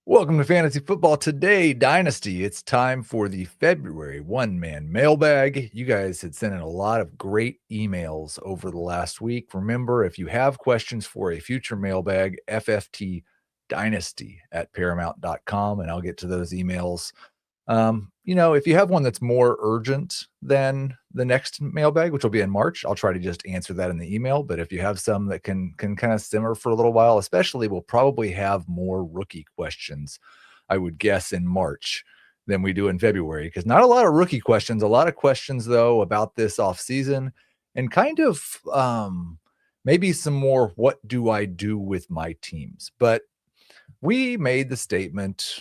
Welcome to Fantasy Football Today Dynasty. It's time for the February one-man mailbag. You guys had sent in a lot of great emails over the last week. Remember, if you have questions for a future mailbag, FFT Dynasty at paramount.com, and I'll get to those emails. If you have one that's more urgent than the next mailbag, which will be in March, I'll try to just answer that in the email. But if you have some that can kind of simmer for a little while, especially, we'll probably have more rookie questions, I would guess, in March than we do in February, because not a lot of rookie questions, a lot of questions, though, about this offseason and kind of maybe some more what do I do with my teams. But we made the statement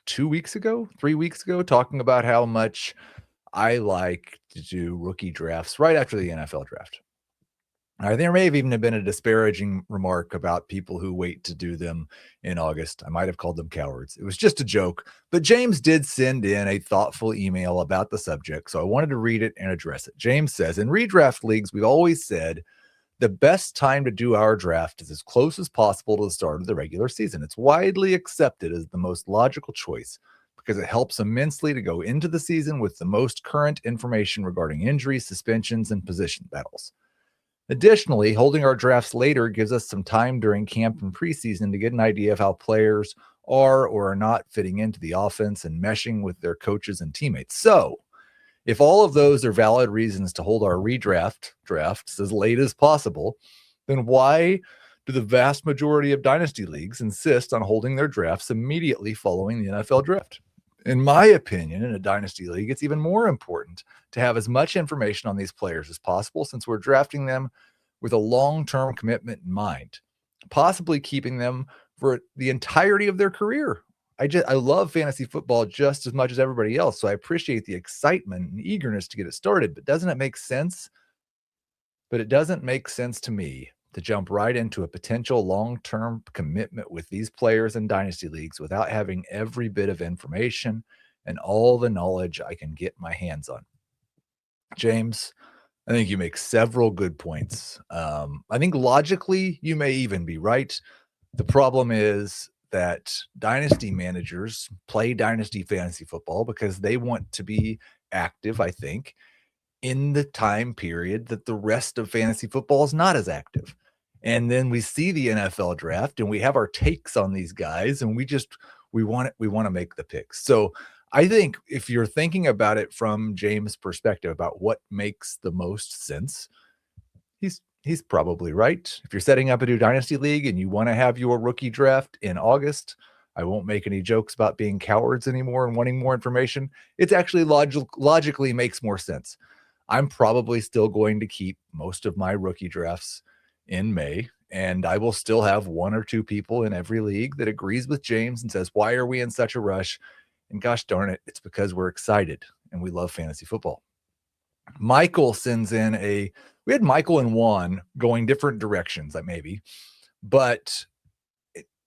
3 weeks ago, talking about how much I like to do rookie drafts right after the NFL draft. There may have even been a disparaging remark about people who wait to do them in August. I might have called them cowards. It was just a joke, but James did send in a thoughtful email about the subject, so I wanted to read it and address it. James says, in redraft leagues, we've always said the best time to do our draft is as close as possible to the start of the regular season. It's widely accepted as the most logical choice because it helps immensely to go into the season with the most current information regarding injuries, suspensions, and position battles. Additionally, holding our drafts later gives us some time during camp and preseason to get an idea of how players are or are not fitting into the offense and meshing with their coaches and teammates. So, if all of those are valid reasons to hold our redraft drafts as late as possible, then why do the vast majority of dynasty leagues insist on holding their drafts immediately following the NFL draft? In my opinion, in a dynasty league, it's even more important to have as much information on these players as possible, since we're drafting them with a long-term commitment in mind, possibly keeping them for the entirety of their career. I love fantasy football just as much as everybody else, so I appreciate the excitement and eagerness to get it started. But doesn't it make sense? But it doesn't make sense to me to jump right into a potential long-term commitment with these players in dynasty leagues without having every bit of information and all the knowledge I can get my hands on. James, I think you make several good points. I think logically you may even be right. The problem is that dynasty managers play dynasty fantasy football because they want to be active, I think, in the time period that the rest of fantasy football is not as active. And then we see the NFL draft and we have our takes on these guys and we want to make the picks. So I think if you're thinking about it from James' perspective about what makes the most sense, he's probably right. If you're setting up a new dynasty league and you want to have your rookie draft in August, I won't make any jokes about being cowards anymore and wanting more information. It's actually logically makes more sense. I'm probably still going to keep most of my rookie drafts in May, and I will still have one or two people in every league that agrees with James and says, why are we in such a rush? And gosh darn it, it's because we're excited and we love fantasy football. Michael sends in we had Michael and Juan going different directions, but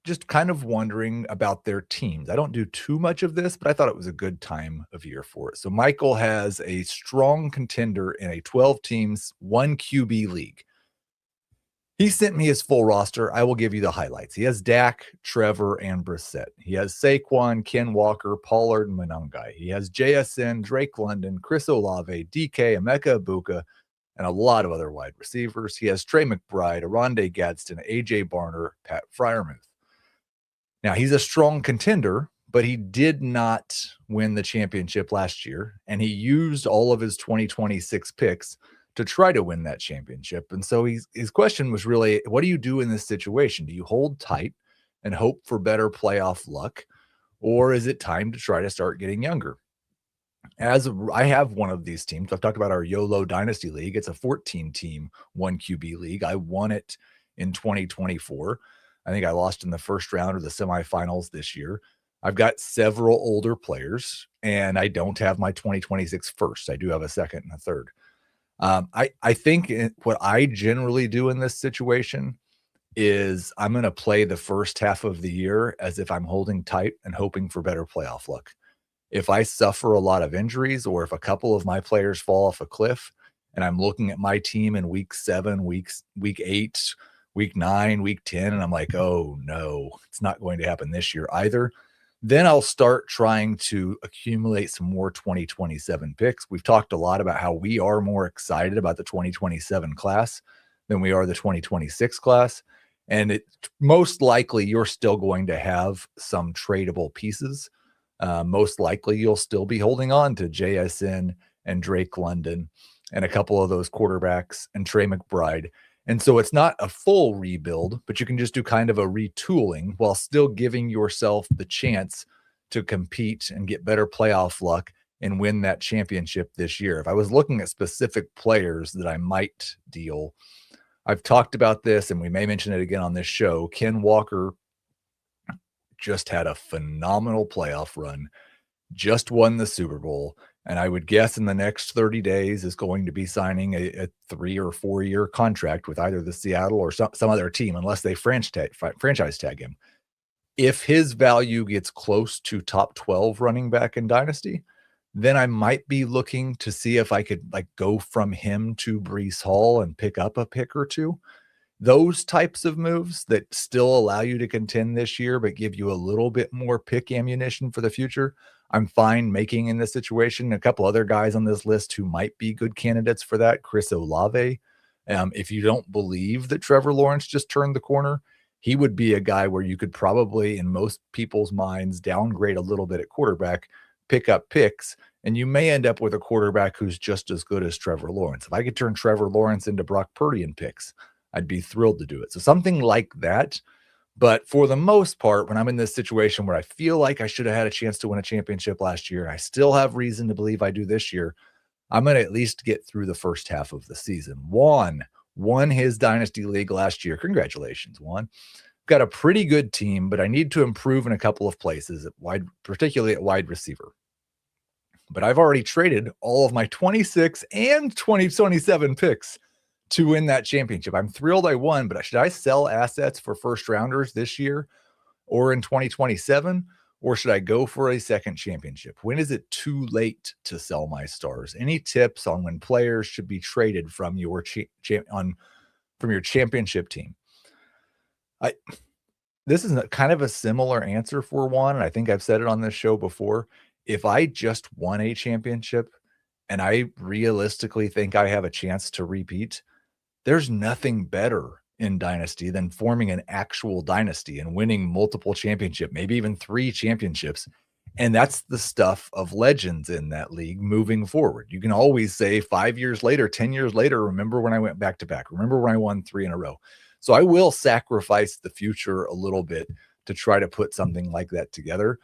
just kind of wondering about their teams. I don't do too much of this, but I thought it was a good time of year for it. So Michael has a strong contender in a 12 teams, 1 QB league. He sent me his full roster. I will give you the highlights. He has Dak, Trevor, and Brissett. He has Saquon, Ken Walker, Pollard, and Monangai. He has JSN, Drake London, Chris Olave, DK, Emeka Ibuka, and a lot of other wide receivers. He has Trey McBride, Aronde Gadsden, AJ Barner, Pat Freiermuth. Now, he's a strong contender, but he did not win the championship last year, and he used all of his 2026 picks to try to win that championship. And so his question was really, what do you do in this situation? Do you hold tight and hope for better playoff luck, or is it time to try to start getting younger? I have one of these teams. I've talked about our YOLO Dynasty League. It's a 14-team 1 QB league. I won it in 2024. I think I lost in the first round of the semifinals this year. I've got several older players, and I don't have my 2026 first. I do have a second and a third. I think what I generally do in this situation is I'm going to play the first half of the year as if I'm holding tight and hoping for better playoff luck. If I suffer a lot of injuries, or if a couple of my players fall off a cliff and I'm looking at my team in week 7, week 8, week 9, week 10, and I'm like, oh no, it's not going to happen this year either. Then I'll start trying to accumulate some more 2027 picks. We've talked a lot about how we are more excited about the 2027 class than we are the 2026 class. And it most likely you're still going to have some tradable pieces. Most likely you'll still be holding on to JSN and Drake London and a couple of those quarterbacks and Trey McBride. And so it's not a full rebuild, but you can just do kind of a retooling while still giving yourself the chance to compete and get better playoff luck and win that championship this year. If I was looking at specific players that I might deal, I've talked about this and we may mention it again on this show. Ken Walker just had a phenomenal playoff run, just won the Super Bowl. And I would guess in the next 30 days is going to be signing a 3 or 4 year contract with either the Seattle or some other team, unless they franchise tag him. If his value gets close to top 12 running back in Dynasty, then I might be looking to see if I could like go from him to Breece Hall and pick up a pick or two. Those types of moves that still allow you to contend this year, but give you a little bit more pick ammunition for the future, I'm fine making in this situation. A couple other guys on this list who might be good candidates for that, Chris Olave. If you don't believe that Trevor Lawrence just turned the corner, he would be a guy where you could probably, in most people's minds, downgrade a little bit at quarterback, pick up picks, and you may end up with a quarterback who's just as good as Trevor Lawrence. If I could turn Trevor Lawrence into Brock Purdy in picks, I'd be thrilled to do it. So something like that. But for the most part, when I'm in this situation where I feel like I should have had a chance to win a championship last year, and I still have reason to believe I do this year, I'm going to at least get through the first half of the season. Juan won his Dynasty League last year. Congratulations, Juan. Got a pretty good team, but I need to improve in a couple of places, particularly at wide receiver. But I've already traded all of my 26 and 2027 picks to win that championship. I'm thrilled I won, but should I sell assets for first rounders this year or in 2027? Or should I go for a second championship? When is it too late to sell my stars? Any tips on when players should be traded from your from your championship team? This is kind of a similar answer for one, and I think I've said it on this show before. If I just won a championship and I realistically think I have a chance to repeat, there's nothing better in Dynasty than forming an actual dynasty and winning multiple championships, maybe even 3 championships. And that's the stuff of legends in that league moving forward. You can always say 5 years later, 10 years later, remember when I went back to back, remember when I won 3 in a row. So I will sacrifice the future a little bit to try to put something like that together.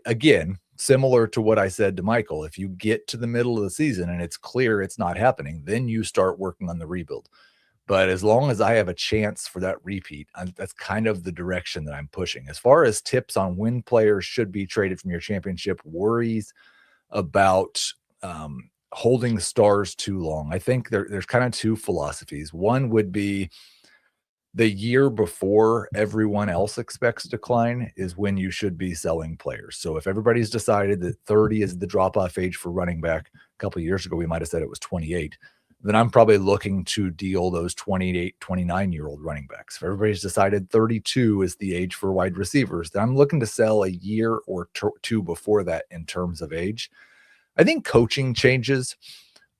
Again, similar to what I said to Michael, if you get to the middle of the season and it's clear it's not happening, then you start working on the rebuild. But as long as I have a chance for that repeat, that's kind of the direction that I'm pushing. As far as tips on when players should be traded from your championship, worries about holding stars too long. I think there's kind of 2 philosophies. One would be the year before everyone else expects decline is when you should be selling players. So if everybody's decided that 30 is the drop-off age for running back, a couple of years ago we might have said it was 28, then I'm probably looking to deal those 28, 29-year-old running backs. If everybody's decided 32 is the age for wide receivers, then I'm looking to sell a year or 2 before that in terms of age. I think coaching changes,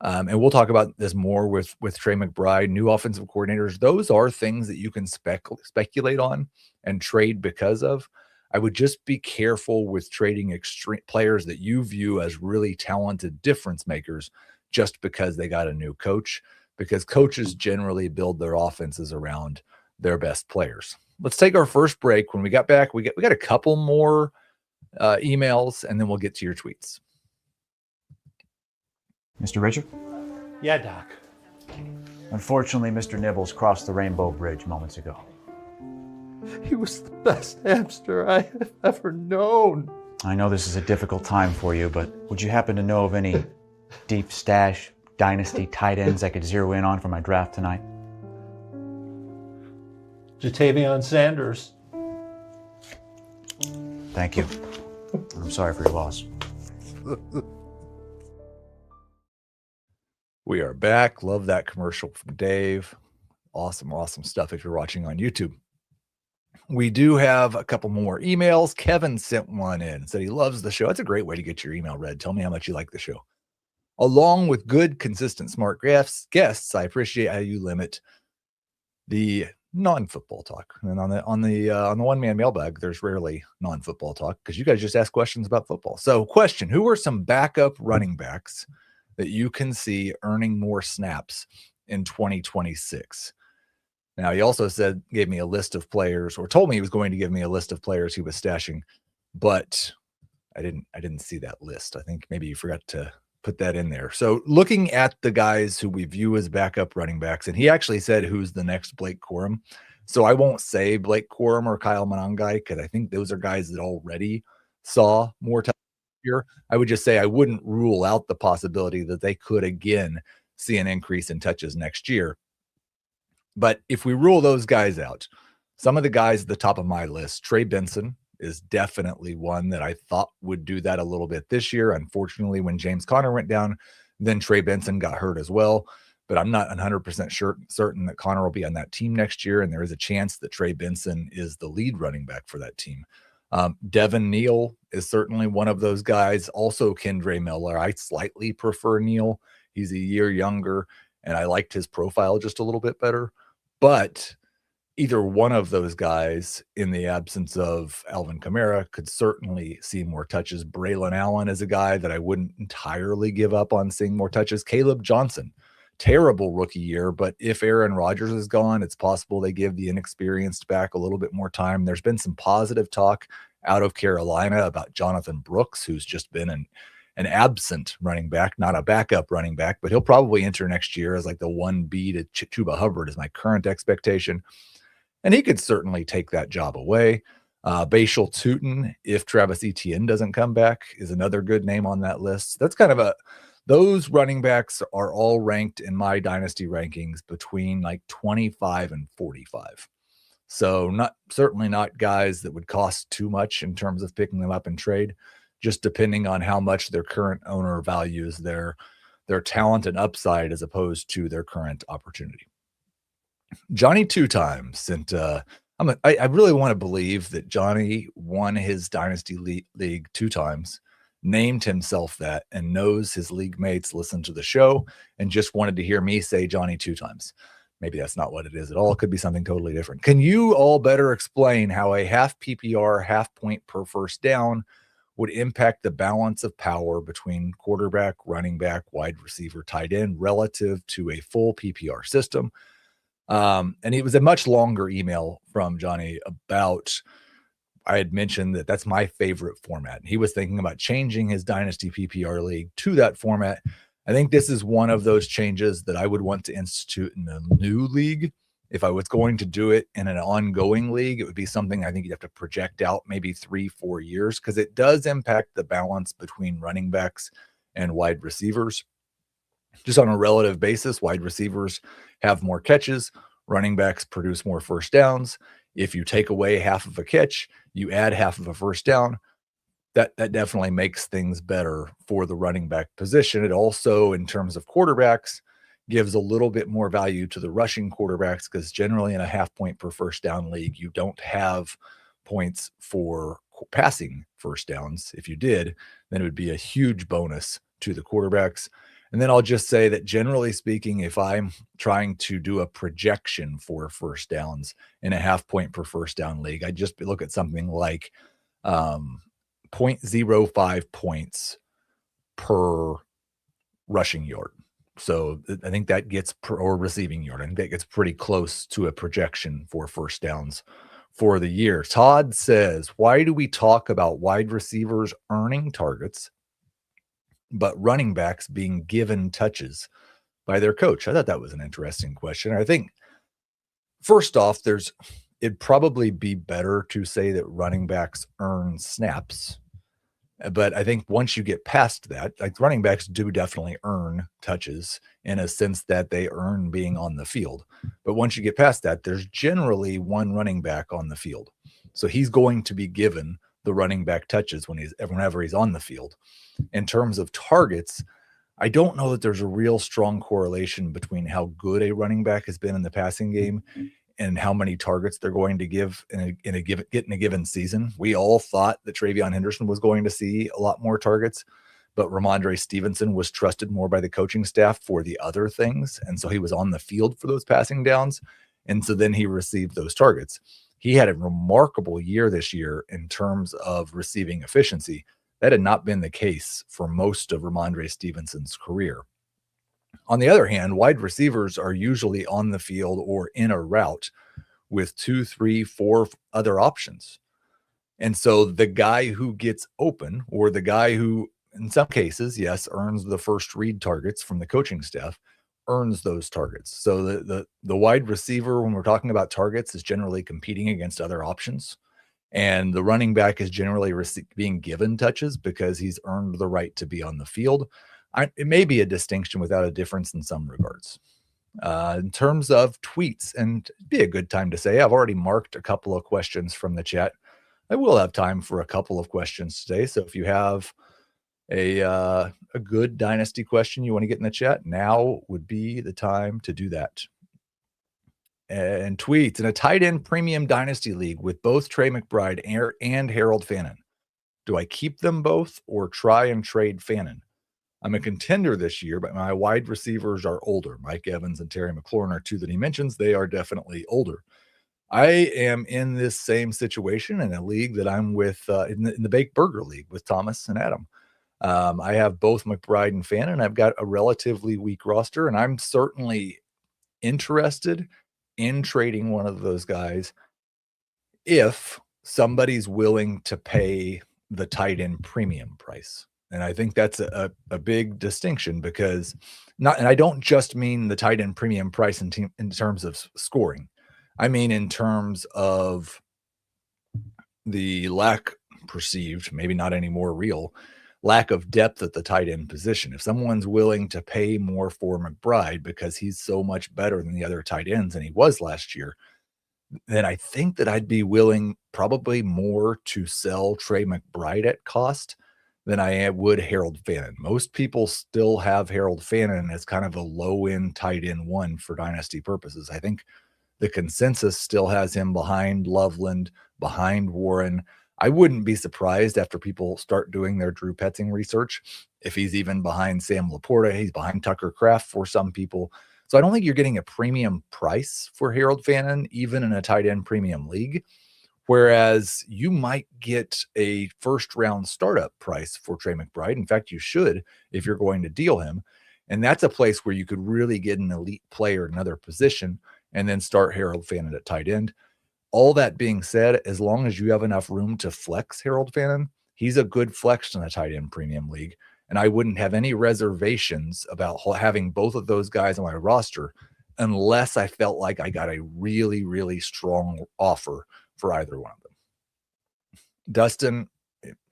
and we'll talk about this more with Trey McBride, new offensive coordinators. Those are things that you can speculate on and trade because of. I would just be careful with trading extreme players that you view as really talented difference makers just because they got a new coach, because coaches generally build their offenses around their best players. Let's take our first break. When we got back, we got a couple more emails, and then we'll get to your tweets. Mr. Richard? Yeah, Doc. Unfortunately, Mr. Nibbles crossed the Rainbow Bridge moments ago. He was the best hamster I have ever known. I know this is a difficult time for you, but would you happen to know of any deep stash dynasty tight ends I could zero in on for my draft tonight? Jatavion Sanders. Thank you. I'm sorry for your loss. We are back. Love that commercial from Dave. Awesome stuff if you're watching on YouTube. We do have a couple more emails. Kevin sent one in, said he loves the show. That's a great way to get your email read. Tell me how much you like the show. Along with good, consistent, smart guests, I appreciate how you limit the non-football talk. And on the one-man mailbag, there's rarely non-football talk because you guys just ask questions about football. So, question: who are some backup running backs that you can see earning more snaps in 2026? Now, he also gave me a list of players, or told me he was going to give me a list of players he was stashing, but I didn't see that list. I think maybe you forgot to put that in there. So looking at the guys who we view as backup running backs, and he actually said who's the next Blake Corum. So I won't say Blake Corum or Kyle Monangai because I think those are guys that already saw more time here. I would just say I wouldn't rule out the possibility that they could again see an increase in touches next year. But if we rule those guys out, some of the guys at the top of my list, Trey Benson is definitely one that I thought would do that a little bit this year. Unfortunately, when James Conner went down, then Trey Benson got hurt as well. But I'm not 100% certain that Conner will be on that team next year, and there is a chance that Trey Benson is the lead running back for that team. Devin Neal is certainly one of those guys. Also, Kendre Miller. I slightly prefer Neal. He's a year younger, and I liked his profile just a little bit better. But either one of those guys, in the absence of Alvin Kamara, could certainly see more touches. Braylon Allen is a guy that I wouldn't entirely give up on seeing more touches. Caleb Johnson, terrible rookie year, but if Aaron Rodgers is gone, it's possible they give the inexperienced back a little bit more time. There's been some positive talk out of Carolina about Jonathan Brooks, who's just been an absent running back, not a backup running back, but he'll probably enter next year as like the 1B to Chuba Hubbard is my current expectation. And he could certainly take that job away. Bashal Tutin, if Travis Etienne doesn't come back, is another good name on that list. That's kind of those running backs are all ranked in my dynasty rankings between like 25 and 45. So certainly not guys that would cost too much in terms of picking them up in trade, just depending on how much their current owner values their talent and upside as opposed to their current opportunity. Johnny Two Times sent I really want to believe that Johnny won his dynasty league 2 times, named himself that, and knows his league mates listen to the show and just wanted to hear me say Johnny 2 times. Maybe that's not what it is at all. It could be something totally different. Can you all better explain how a half PPR, half point per first down would impact the balance of power between quarterback, running back, wide receiver, tight end relative to a full PPR system? And it was a much longer email from Johnny about, I had mentioned that's my favorite format. He was thinking about changing his dynasty PPR league to that format. I think this is one of those changes that I would want to institute in a new league. If I was going to do it in an ongoing league, it would be something I think you'd have to project out maybe 3-4 years, because it does impact the balance between running backs and wide receivers. Just on a relative basis, wide receivers have more catches, running backs produce more first downs. If you take away half of a catch, you add half of a first down. That definitely makes things better for the running back position. It also, in terms of quarterbacks, gives a little bit more value to the rushing quarterbacks, because generally in a half point per first down league, you don't have points for passing first downs. If you did, then it would be a huge bonus to the quarterbacks. And then I'll just say that generally speaking, if I'm trying to do a projection for first downs in a half point per first down league, I just look at something like 0.05 points per rushing yard. So I think that gets or receiving yard. I think that gets pretty close to a projection for first downs for the year. Todd says, why do we talk about wide receivers earning targets, but running backs being given touches by their coach? I thought that was an interesting question. I think first off, it'd probably be better to say that running backs earn snaps. But I think once you get past that, like running backs do definitely earn touches in a sense that they earn being on the field. But once you get past that, there's generally one running back on the field. So he's going to be given the running back touches whenever he's on the field. In terms of targets, I don't know that there's a real strong correlation between how good a running back has been in the passing game and how many targets they're going to give in a given season. We all thought that Travion Henderson was going to see a lot more targets, but Ramondre Stevenson was trusted more by the coaching staff for the other things, and so he was on the field for those passing downs, and so then he received those targets. He had a remarkable year this year in terms of receiving efficiency. That had not been the case for most of Ramondre Stevenson's career. On the other hand, wide receivers are usually on the field or in a route with 2, 3, 4 other options. And so the guy who gets open, or the guy who, in some cases, yes, earns the first read targets from the coaching staff, earns those targets. So the wide receiver, when we're talking about targets, is generally competing against other options. And the running back is generally being given touches because he's earned the right to be on the field. It may be a distinction without a difference in some regards. In terms of tweets, and it'd be a good time to say, I've already marked a couple of questions from the chat. I will have time for a couple of questions today. So if you have a good dynasty question you want to get in the chat, now would be the time to do that. And tweets: in a tight end premium dynasty league with both Trey McBride and Harold Fannin, do I keep them both or try and trade Fannin? I'm a contender this year, but my wide receivers are older. Mike Evans and Terry McLaurin are two that he mentions. They are definitely older. I am in this same situation in a league that I'm with, in the Baked Burger League with Thomas and Adam. I have both McBride and Fannin. I've got a relatively weak roster, and I'm certainly interested in trading one of those guys if somebody's willing to pay the tight end premium price. And I think that's a big distinction, because and I don't just mean the tight end premium price in terms of scoring. I mean in terms of the perceived, maybe not anymore real, lack of depth at the tight end position. If someone's willing to pay more for McBride because he's so much better than the other tight ends than he was last year, then I think that I'd be willing probably more to sell Trey McBride at cost than I would Harold Fannin. Most people still have Harold Fannin as kind of a low-end tight end one for dynasty purposes. I think the consensus still has him behind Loveland, behind Warren. I wouldn't be surprised after people start doing their Drew Petzing research if he's even behind Sam Laporta. He's behind Tucker Kraft for some people. So I don't think you're getting a premium price for Harold Fannin, even in a tight end premium league, whereas you might get a first-round startup price for Trey McBride. In fact, you should if you're going to deal him. And that's a place where you could really get an elite player at another position and then start Harold Fannin at tight end. All that being said, as long as you have enough room to flex Harold Fannin, he's a good flex in a tight end premium league. And I wouldn't have any reservations about having both of those guys on my roster unless I felt like I got a really, really strong offer for either one of them. Dustin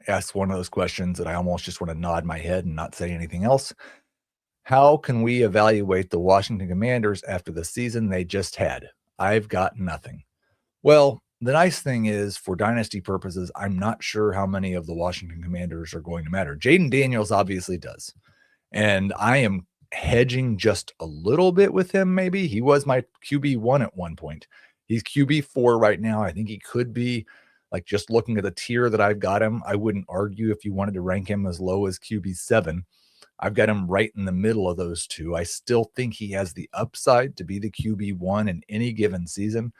asked one of those questions that I almost just want to nod my head and not say anything else. How can we evaluate the Washington Commanders after the season they just had? I've got nothing. Well, the nice thing is, for dynasty purposes, I'm not sure how many of the Washington Commanders are going to matter. Jaden Daniels obviously does. And I am hedging just a little bit with him, maybe. He was my QB1 at one point. He's QB4 right now. I think he could be, like, just looking at the tier that I've got him, I wouldn't argue if you wanted to rank him as low as QB7. I've got him right in the middle of those two. I still think he has the upside to be the QB1 in any given season.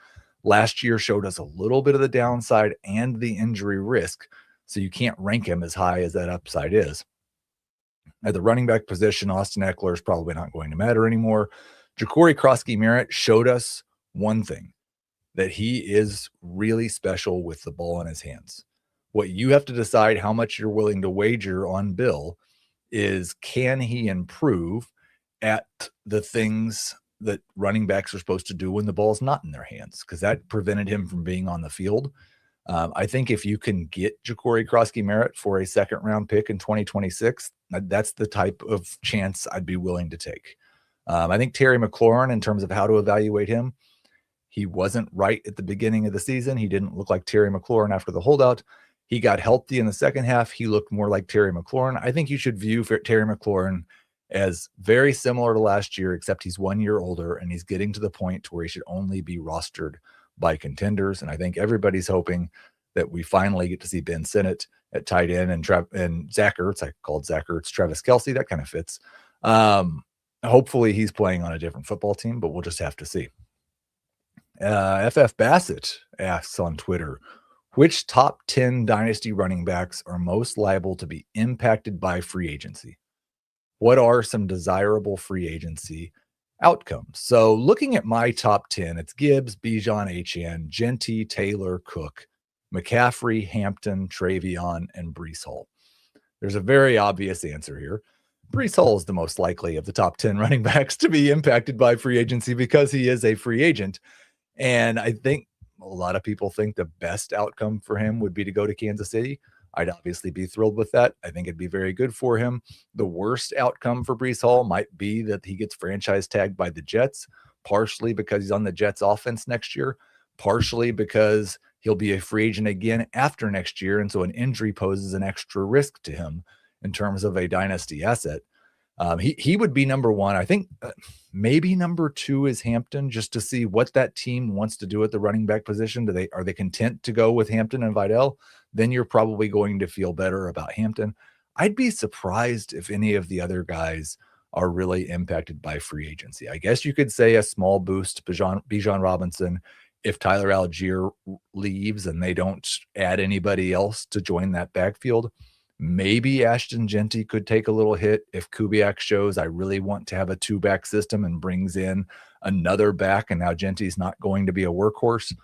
Last year showed us a little bit of the downside and the injury risk, so you can't rank him as high as that upside is. At the running back position, Austin Eckler is probably not going to matter anymore. Ja'Cory Krosky-Merritt showed us one thing, that he is really special with the ball in his hands. What you have to decide how much you're willing to wager on Bill is, can he improve at the things that running backs are supposed to do when the ball's not in their hands, because that prevented him from being on the field. I think if you can get Ja'Cory Krosky-Merritt for a second-round pick in 2026, that's the type of chance I'd be willing to take. I think Terry McLaurin, in terms of how to evaluate him, he wasn't right at the beginning of the season. He didn't look like Terry McLaurin after the holdout. He got healthy in the second half. He looked more like Terry McLaurin. I think you should view Terry McLaurin as very similar to last year, except he's 1 year older and he's getting to the point to where he should only be rostered by contenders. And I think everybody's hoping that we finally get to see Ben Sinnott at tight end and Zach Ertz. I called Zach Ertz Travis Kelce. That kind of fits. Hopefully he's playing on a different football team, but we'll just have to see. FF Bassett asks on Twitter, which top 10 dynasty running backs are most liable to be impacted by free agency? What are some desirable free agency outcomes? So looking at my top 10, it's Gibbs, Bijan, Achane, Genty, Taylor, Cook, McCaffrey, Hampton, Travion, and Breece Hall. There's a very obvious answer here. Breece Hall is the most likely of the top 10 running backs to be impacted by free agency because he is a free agent. And I think a lot of people think the best outcome for him would be to go to Kansas City. I'd obviously be thrilled with that. I think it'd be very good for him. The worst outcome for Breece Hall might be that he gets franchise tagged by the Jets, partially because he's on the Jets offense next year, partially because he'll be a free agent again after next year. And so an injury poses an extra risk to him in terms of a dynasty asset. He would be number one. I think maybe number two is Hampton, just to see what that team wants to do at the running back position. Are they content to go with Hampton and Vidal? Then you're probably going to feel better about Hampton. I'd be surprised if any of the other guys are really impacted by free agency. I guess you could say a small boost, Bijan Robinson, if Tyler Algier leaves and they don't add anybody else to join that backfield. Maybe Ashton Genty could take a little hit if Kubiak shows I really want to have a two-back system and brings in another back, and now Genty's not going to be a workhorse.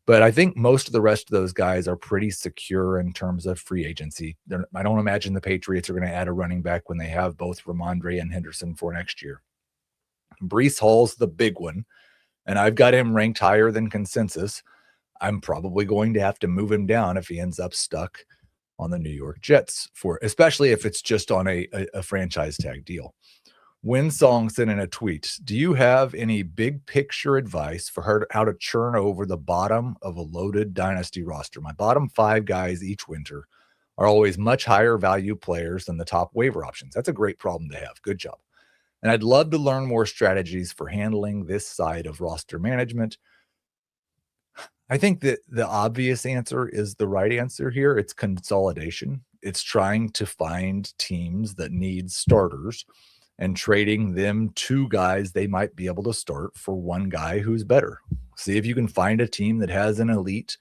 But I think most of the rest of those guys are pretty secure in terms of free agency. I don't imagine the Patriots are going to add a running back when they have both Ramondre and Henderson for next year. Breece Hall's the big one, and I've got him ranked higher than consensus. I'm probably going to have to move him down if he ends up stuck on the New York Jets, especially if it's just on a franchise tag deal. Winsong sent in a tweet. Do you have any big picture advice for how to churn over the bottom of a loaded dynasty roster? My bottom 5 guys each winter are always much higher value players than the top waiver options. That's a great problem to have. Good job. And I'd love to learn more strategies for handling this side of roster management. I think that the obvious answer is the right answer here. It's consolidation. It's trying to find teams that need starters and trading them 2 guys they might be able to start for 1 guy who's better. See if you can find a team that has an elite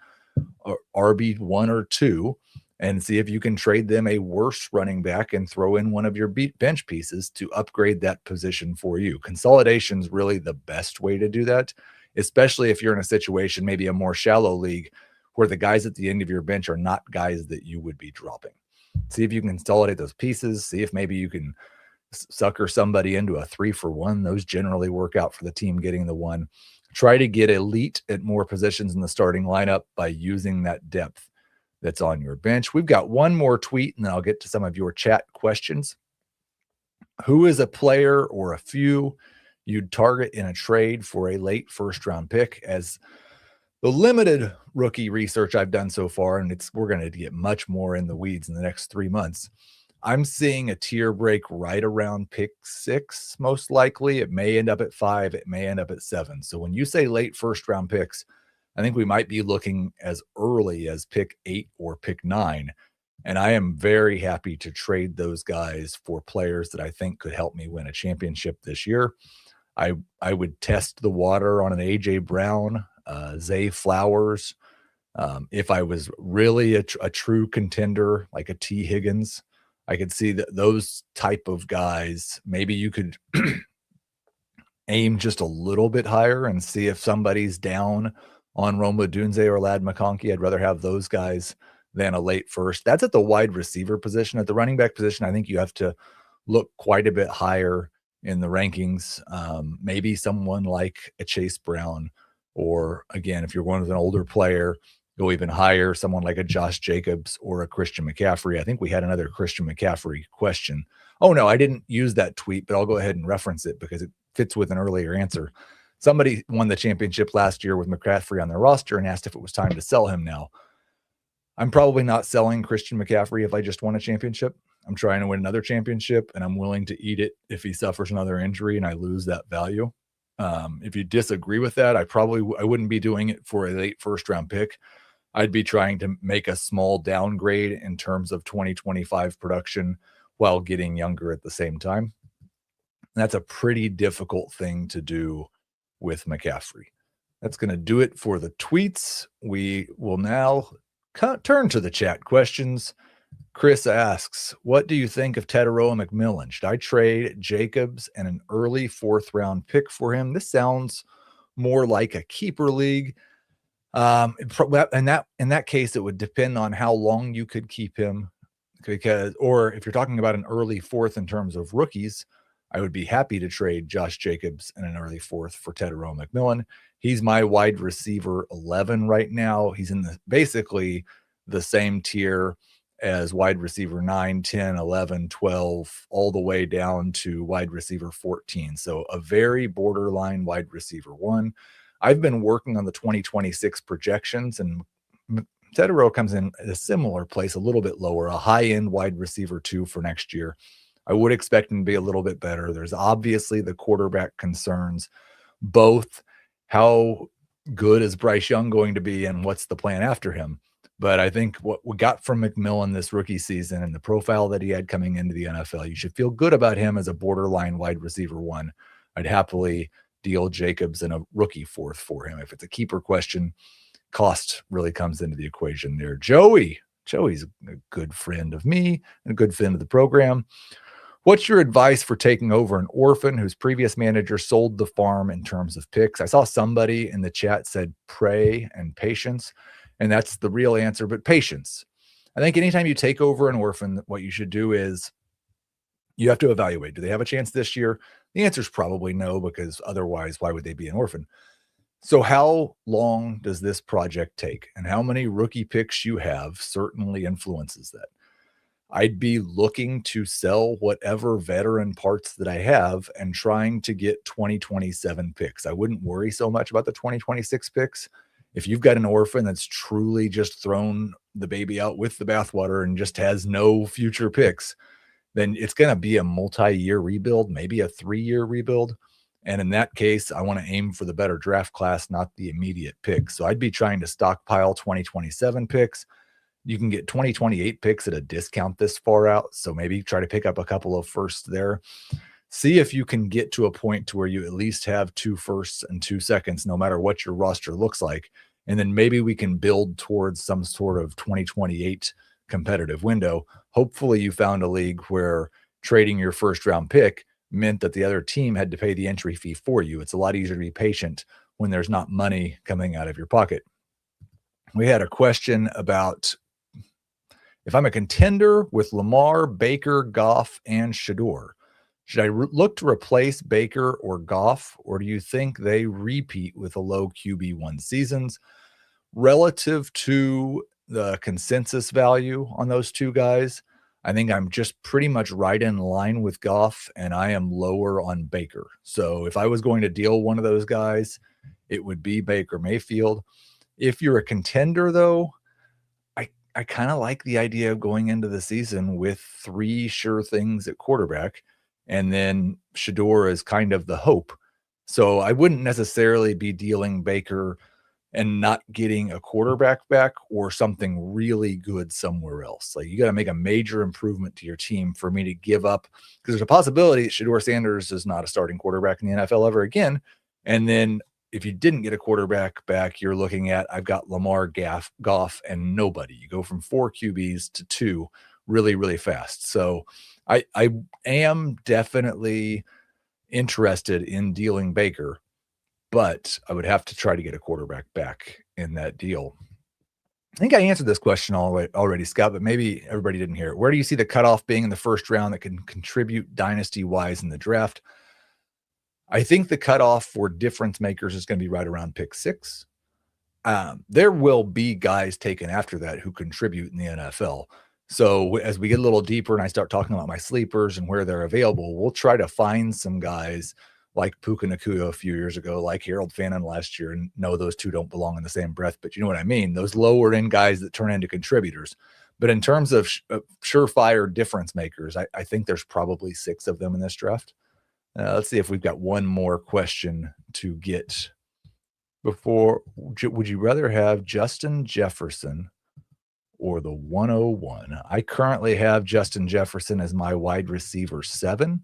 RB1 or 2 and see if you can trade them a worse running back and throw in one of your bench pieces to upgrade that position for you. Consolidation is really the best way to do that, especially if you're in a situation, maybe a more shallow league, where the guys at the end of your bench are not guys that you would be dropping. See if you can consolidate those pieces. See if maybe you can sucker somebody into a 3-for-1. Those generally work out for the team getting the one. Try to get elite at more positions in the starting lineup by using that depth that's on your bench. We've got one more tweet, and then I'll get to some of your chat questions. Who is a player or a few you'd target in a trade for a late first-round pick? As the limited rookie research I've done so far, and we're going to get much more in the weeds in the next 3 months, I'm seeing a tier break right around pick 6, most likely. It may end up at 5. It may end up at 7. So when you say late first-round picks, I think we might be looking as early as pick 8 or pick 9. And I am very happy to trade those guys for players that I think could help me win a championship this year. I would test the water on an A.J. Brown, Zay Flowers. If I was really a true contender, like a T. Higgins, I could see that those type of guys, maybe you could aim just a little bit higher and see if somebody's down on Rome Odunze or Lad McConkey. I'd rather have those guys than a late first. That's at the wide receiver position. At the running back position, I think you have to look quite a bit higher in the rankings. Maybe someone like a Chase Brown, or again, if you're going with an older player, go even higher, someone like a Josh Jacobs or a Christian McCaffrey. I think we had another Christian McCaffrey question. Oh no, I didn't use that tweet, but I'll go ahead and reference it because it fits with an earlier answer. Somebody won the championship last year with McCaffrey on their roster and asked if it was time to sell him now. I'm probably not selling Christian McCaffrey if I just won a championship. I'm trying to win another championship, and I'm willing to eat it if he suffers another injury and I lose that value. If you disagree with that, I wouldn't be doing it for a late first round pick. I'd be trying to make a small downgrade in terms of 2025 production while getting younger at the same time. And that's a pretty difficult thing to do with McCaffrey. That's going to do it for the tweets. We will now turn to the chat questions. Chris asks, what do you think of Teteroa McMillan? Should I trade Jacobs and an early 4th round pick for him? This sounds more like a keeper league. In that case, it would depend on how long you could keep him, or if you're talking about an early 4th in terms of rookies, I would be happy to trade Josh Jacobs in an early 4th for Teteroa McMillan. He's my wide receiver 11 right now. He's in basically the same tier as wide receiver 9, 10, 11, 12, all the way down to wide receiver 14. So a very borderline wide receiver 1. I've been working on the 2026 projections, and Teteroa comes in at a similar place, a little bit lower, a high-end wide receiver 2 for next year. I would expect him to be a little bit better. There's obviously the quarterback concerns, both how good is Bryce Young going to be and what's the plan after him. But I think what we got from McMillan this rookie season and the profile that he had coming into the NFL, you should feel good about him as a borderline wide receiver 1. I'd happily deal Jacobs in a rookie 4th for him. If it's a keeper question, cost really comes into the equation there. Joey's a good friend of me and a good friend of the program. What's your advice for taking over an orphan whose previous manager sold the farm in terms of picks? I saw somebody in the chat said pray and patience, and that's the real answer, but patience. I think anytime you take over an orphan, what you should do is you have to evaluate. Do they have a chance this year? The answer is probably no, because otherwise, why would they be an orphan? So how long does this project take? And how many rookie picks you have certainly influences that. I'd be looking to sell whatever veteran parts that I have and trying to get 2027 picks. I wouldn't worry so much about the 2026 picks. If you've got an orphan that's truly just thrown the baby out with the bathwater and just has no future picks, then it's going to be a multi-year rebuild, maybe a 3-year rebuild. And in that case, I want to aim for the better draft class, not the immediate picks. So I'd be trying to stockpile 2027 picks. You can get 2028 picks at a discount this far out. So maybe try to pick up a couple of firsts there. See if you can get to a point to where you at least have 2 firsts and 2 seconds, no matter what your roster looks like. And then maybe we can build towards some sort of 2028 competitive window. Hopefully you found a league where trading your first round pick meant that the other team had to pay the entry fee for you. It's a lot easier to be patient when there's not money coming out of your pocket. We had a question about if I'm a contender with Lamar, Baker, Goff, and Shador, should I look to replace Baker or Goff, or do you think they repeat with a low QB1 seasons? Relative to the consensus value on those two guys, I think I'm just pretty much right in line with Goff, and I am lower on Baker. So if I was going to deal one of those guys, it would be Baker Mayfield. If you're a contender, though, I kind of like the idea of going into the season with 3 sure things at quarterback, and then Shador is kind of the hope. So I wouldn't necessarily be dealing Baker and not getting a quarterback back or something really good somewhere else. Like, you got to make a major improvement to your team for me to give up, because there's a possibility Shador Sanders is not a starting quarterback in the NFL ever again. And then if you didn't get a quarterback back, you're looking at, I've got Lamar, Goff, and nobody. You go from 4 QBs to 2 really, really fast. So I am definitely interested in dealing Baker, but I would have to try to get a quarterback back in that deal. I think I answered this question already, Scott, but maybe everybody didn't hear it. Where do you see the cutoff being in the first round that can contribute dynasty-wise in the draft? I think the cutoff for difference makers is going to be right around pick 6. There will be guys taken after that who contribute in the NFL. So as we get a little deeper and I start talking about my sleepers and where they're available, we'll try to find some guys like Puka Nacua a few years ago, like Harold Fannin last year. And no, those two don't belong in the same breath, but you know what I mean? Those lower end guys that turn into contributors. But in terms of surefire difference makers, I think there's probably 6 of them in this draft. Let's see if we've got one more question to get before. Would you rather have Justin Jefferson or the 101? I currently have Justin Jefferson as my wide receiver 7.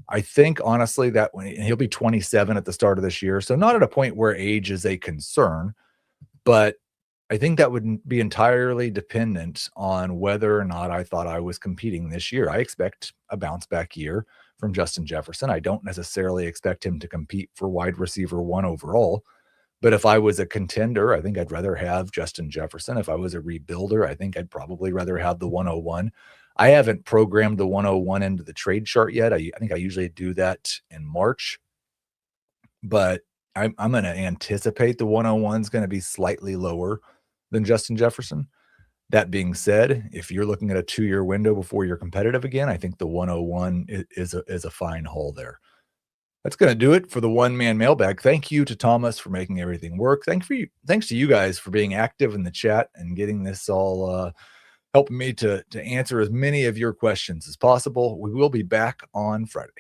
I think honestly that when he'll be 27 at the start of this year, so not at a point where age is a concern, but I think that would be entirely dependent on whether or not I thought I was competing this year. I expect a bounce back year from Justin Jefferson. I don't necessarily expect him to compete for wide receiver 1 overall. But if I was a contender, I think I'd rather have Justin Jefferson. If I was a rebuilder, I think I'd probably rather have the 101. I haven't programmed the 101 into the trade chart yet. I think I usually do that in March. But I'm going to anticipate the 101 is going to be slightly lower than Justin Jefferson. That being said, if you're looking at a 2-year window before you're competitive again, I think the 101 is a fine haul there. That's going to do it for the one-man mailbag. Thank you to Thomas for making everything work. Thanks to you guys for being active in the chat and getting this all helping me to answer as many of your questions as possible. We will be back on Friday.